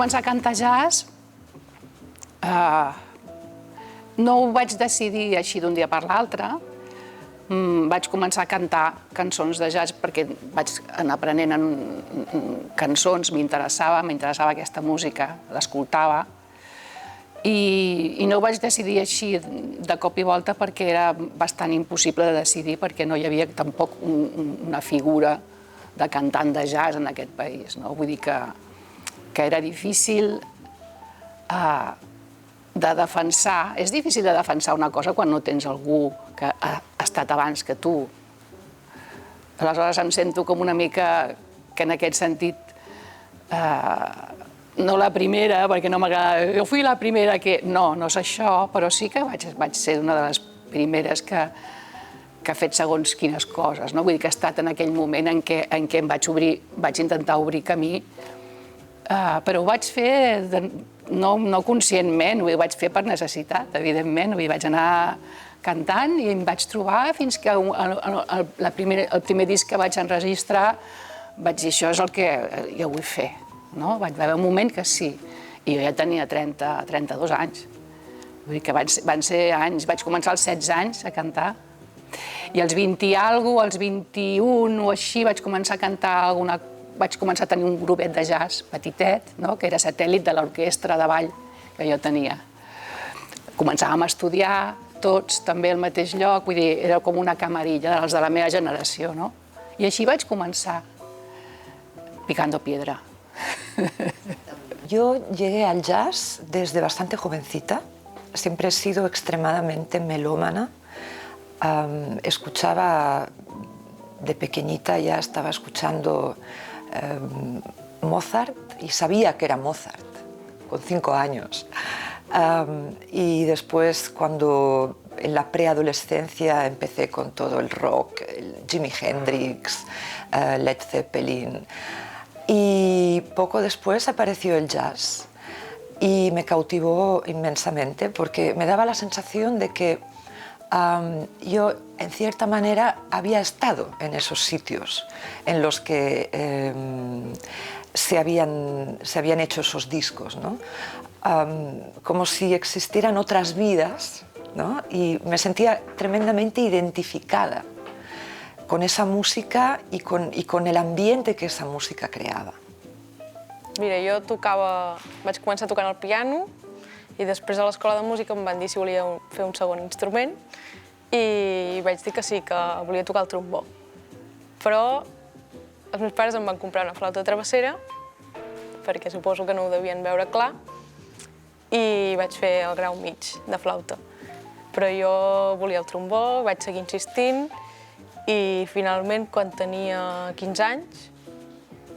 començar a cantar jazz, no ho vaig decidir així d'un dia per l'altre. Vaig començar a cantar cançons de jazz perquè vaig anar aprenent cançons, m'interessava aquesta música, l'escoltava. I no ho vaig decidir així de cop i volta perquè era bastant impossible de decidir, perquè no hi havia tampoc una figura de cantant de jazz en aquest país. Vull dir que era difícil de defensar. És difícil de defensar una cosa quan no tens algú que ha estat abans que tu. Aleshores em sento com una mica que en aquest sentit, no la primera, perquè no m'agrada, jo fui la primera que... No, no és això, però sí que vaig ser una de les primeres que ha fet segons quines coses. Vull dir que ha estat en aquell moment en què em vaig intentar obrir camí, però ho vaig fer no conscientment, ho vaig fer per necessitat, evidentment. Vaig anar cantant i em vaig trobar fins que el primer disc que vaig enregistrar vaig dir, això és el que jo vull fer. Vaig haver un moment que sí, i jo ja tenia 32 anys. Vull dir que van ser anys, vaig començar als 16 anys a cantar, i als 20 i alguna cosa, als 21 o així, vaig començar a cantar vaig començar a tenir un grupet de jazz petitet, que era satèl·lit de l'orquestra de ball que jo tenia. Començàvem a estudiar tots també al mateix lloc, vull dir, era com una camarilla dels de la meva generació, no? I així vaig començar, picando piedra. Yo llegué al jazz desde bastante jovencita, siempre he sido extremadamente melómana. Escuchaba de pequeñita, ya estaba escuchando Mozart y sabía que era Mozart con 5 años. Y después, cuando en la preadolescencia empecé con todo el rock, Jimi Hendrix, Led Zeppelin, y poco después apareció el jazz y me cautivó inmensamente porque me daba la sensación de que yo, en cierta manera, había estado en esos sitios en los que se habían hecho esos discos, ¿no? Como si existieran otras vidas, ¿no? Y me sentía tremendamente identificada con esa música y con el ambiente que esa música creava. Mira, vaig començar tocant el piano i després a l'escola de música em van dir si volia fer un segon instrument i vaig dir que sí, que volia tocar el trombó. Però els meus pares em van comprar una flauta travessera perquè suposo que no ho devien veure clar i vaig fer el grau mig de flauta. Però jo volia el trombó, vaig seguir insistint y finalmente, cuando tenía 15 años,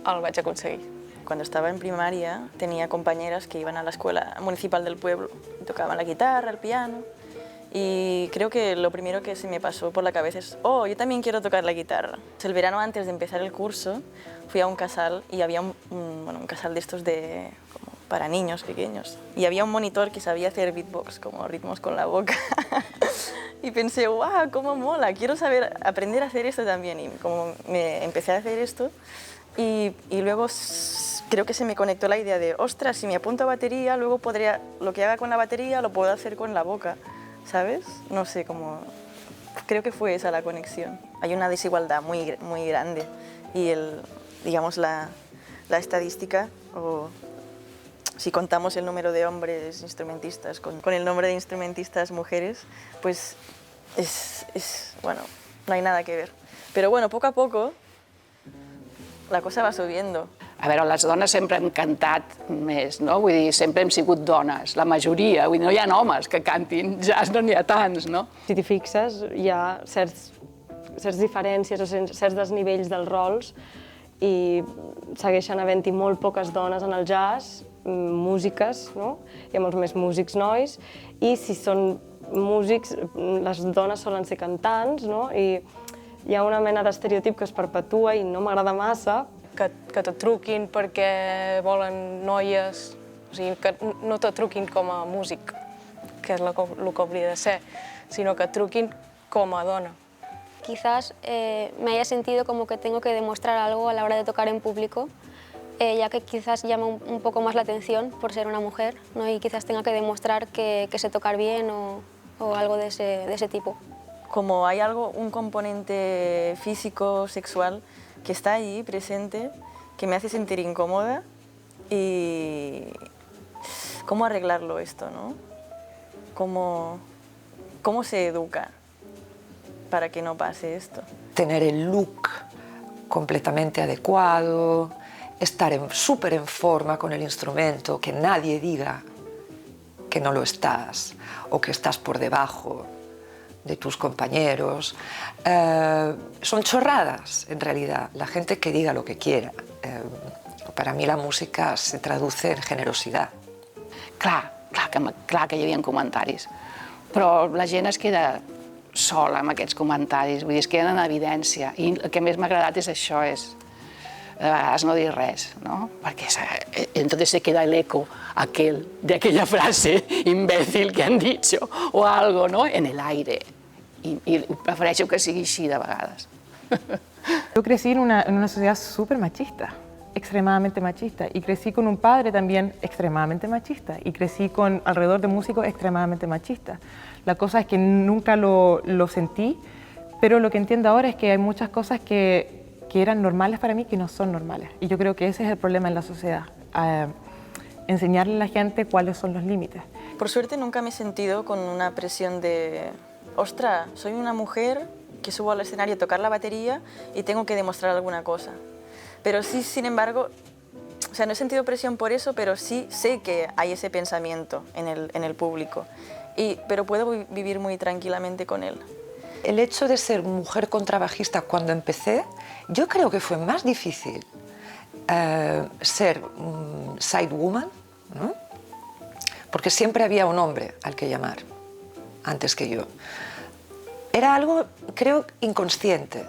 el vaig aconseguir. Cuando estaba en primaria tenía compañeras que iban a la escuela municipal del pueblo y tocaban la guitarra, el piano, y creo que lo primero que se me pasó por la cabeza es «Oh, yo también quiero tocar la guitarra». El verano antes de empezar el curso fui a un casal y había un casal de estos como para niños pequeños y había un monitor que sabía hacer beatbox, como ritmos con la boca. Y pensé, ¡guau, cómo mola! Quiero aprender a hacer esto también. Y como me empecé a hacer esto, y luego creo que se me conectó la idea de, ostras, si me apunto a batería, luego lo que haga con la batería lo puedo hacer con la boca, ¿sabes? No sé, creo que fue esa la conexión. Hay una desigualdad muy, muy grande y digamos, la estadística, o si contamos el número de hombres instrumentistas con el número de instrumentistas mujeres, pues bueno, no hay nada que ver. Pero bueno, poco a poco la cosa va subiendo. A veure, les dones sempre hem cantat més, no? Vull dir, sempre hem sigut dones, la majoria. Vull dir, no hi ha homes que cantin jazz, no n'hi ha tants, no? Si t'hi fixes, hi ha certes diferències o certs desnivells dels rols i segueixen havent-hi molt poques dones en el jazz, músiques, no? Hi ha molts més músics nois, i si són músics, les dones solen ser cantants, no? I hi ha una mena d'estereotip que es perpetua i no m'agrada massa. Que te truquin perquè volen noies, o sigui, que no te truquin com a músic, que és el que hauria de ser, sinó que truquin com a dona. Quizás me haya sentido como que tengo que demostrar algo a la hora de tocar en público, ya que quizás llama un poco más la atención por ser una mujer, ¿no? Y quizás tenga que demostrar que sé tocar bien o algo de ese tipo. Como hay algo, un componente físico, sexual, que está ahí presente, que me hace sentir incómoda y cómo arreglarlo esto, ¿no? ¿Cómo se educa para que no pase esto? Tener el look completamente adecuado, estar súper en forma con el instrumento, que nadie diga que no lo estás o que estás por debajo de tus compañeros. Son chorradas, en realidad, la gente que diga lo que quiera. Per a mi la música se traduce en generositat. Clar que hi havia comentaris, però la gent es queda sola amb aquests comentaris, vull dir, es queden en evidència. I el que més m'ha agradat és això, és de vegades no dir res, ¿no? Perquè entonces se queda el eco de aquella frase imbécil que han dicho o algo, ¿no? En el aire. I prefereixo que sigui així de vegades. Yo crecí en una sociedad súper machista, extremadamente machista, y crecí con un padre también extremadamente machista, y crecí con alrededor de músicos extremadamente machistas. La cosa es que nunca lo sentí, pero lo que entiendo ahora es que hay muchas cosas que eran normales para mí que no son normales. Y yo creo que ese es el problema en la sociedad, enseñarle a la gente cuáles son los límites. Por suerte nunca me he sentido con una presión de, ostras, soy una mujer que subo al escenario a tocar la batería y tengo que demostrar alguna cosa. Pero sí, sin embargo, o sea, no he sentido presión por eso, pero sí sé que hay ese pensamiento en el público, pero puedo vivir muy tranquilamente con él. El hecho de ser mujer contrabajista cuando empecé, yo creo que fue más difícil ser sidewoman, ¿no? Porque siempre había un hombre al que llamar, antes que yo. Era algo, creo, inconsciente.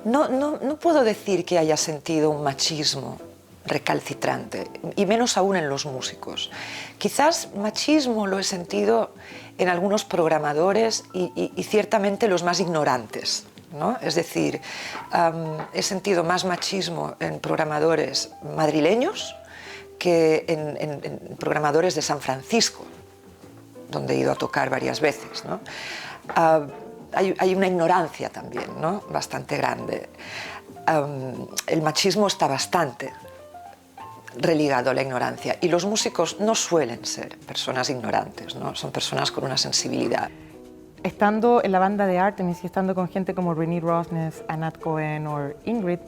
No puedo decir que haya sentido un machismo recalcitrante, y menos aún en los músicos. Quizás machismo lo he sentido en algunos programadores y ciertamente los más ignorantes, ¿no? Es decir, he sentido más machismo en programadores madrileños que en programadores de San Francisco, donde he ido a tocar varias veces, ¿no? Hay una ignorancia también, ¿no? Bastante grande. El machismo está bastante religado a la ignorancia, y los músicos no suelen ser personas ignorantes, ¿no? Son personas con una sensibilidad. Estando en la banda de Artemis y estando con gente como Renee Rosnes, Anat Cohen o Ingrid,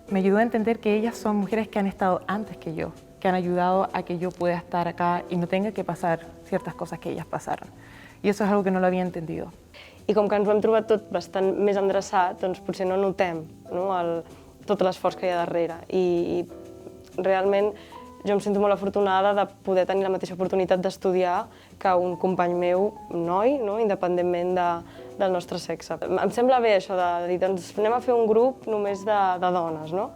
me ayudó a entender que ellas son mujeres que han estado antes que yo, que han ayudado a que yo pueda estar acá y no tenga que pasar ciertas cosas que ellas pasaron. I això és algo que no l'havia entendido. I com que ens ho hem trobat tot bastant més endreçat, doncs potser no notem, no, tot l'esforç que hi ha darrere. I realment jo em sento molt afortunada de poder tenir la mateixa oportunitat d'estudiar que un company meu, noi, no, independentment del nostre sexe. Em sembla bé això de dir, doncs anem a fer un grup només de dones, no?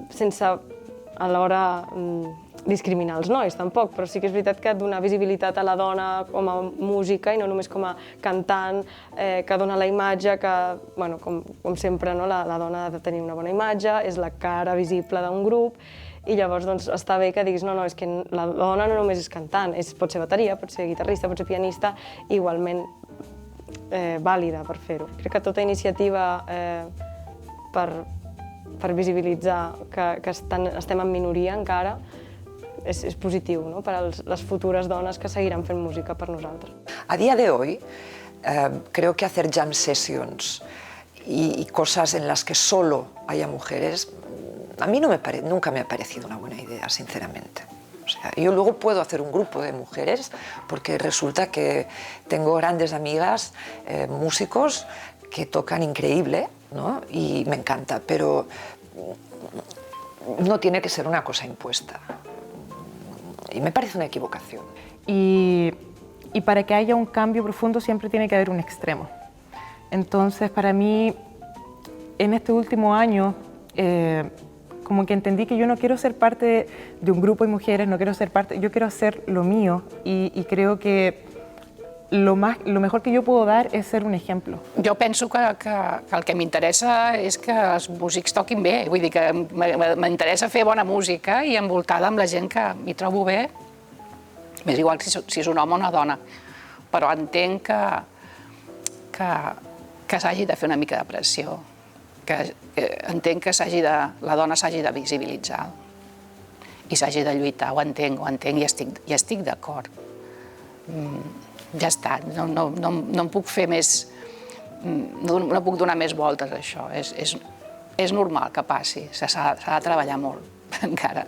Sense alhora discriminar els nois, tampoc, però sí que és veritat que donar visibilitat a la dona com a música i no només com a cantant, que dona la imatge que, bueno, com sempre, no, la dona ha de tenir una bona imatge, és la cara visible d'un grup, i llavors doncs, està bé que diguis no, és que la dona no només és cantant, pot ser bateria, pot ser guitarrista, pot ser pianista, igualment vàlida per fer-ho. Crec que tota iniciativa per visibilitzar que estem en minoria encara és positiu, no? Per a les futures dones que seguiran fent música per nosaltres. A día de hoy, creo que hacer jam sessions y cosas en las que solo haya mujeres, a mí nunca me ha parecido una buena idea, sinceramente. O sea, yo luego puedo hacer un grupo de mujeres porque resulta que tengo grandes amigas, músicos, que tocan increíble, ¿no? Y me encanta, pero no tiene que ser una cosa impuesta. Y me parece una equivocación. Y para que haya un cambio profundo siempre tiene que haber un extremo. Entonces, para mí, en este último año, como que entendí que yo no quiero ser parte de un grupo de mujeres, no quiero ser parte, yo quiero hacer lo mío, y creo que lo mejor que yo puedo dar es ser un ejemplo. Jo penso que el que m'interessa és que els músics toquin bé, vull dir que m'interessa fer bona música i envoltada amb la gent que m'hi trobo bé, m'és igual si és un home o una dona, però entenc que s'hagi de fer una mica de pressió, entenc que la dona s'hagi de visibilitzar i s'hagi de lluitar, ho entenc i estic d'acord. Ja està, no em puc fer més, no puc donar més voltes a això, és normal que passi, s'ha de treballar molt encara.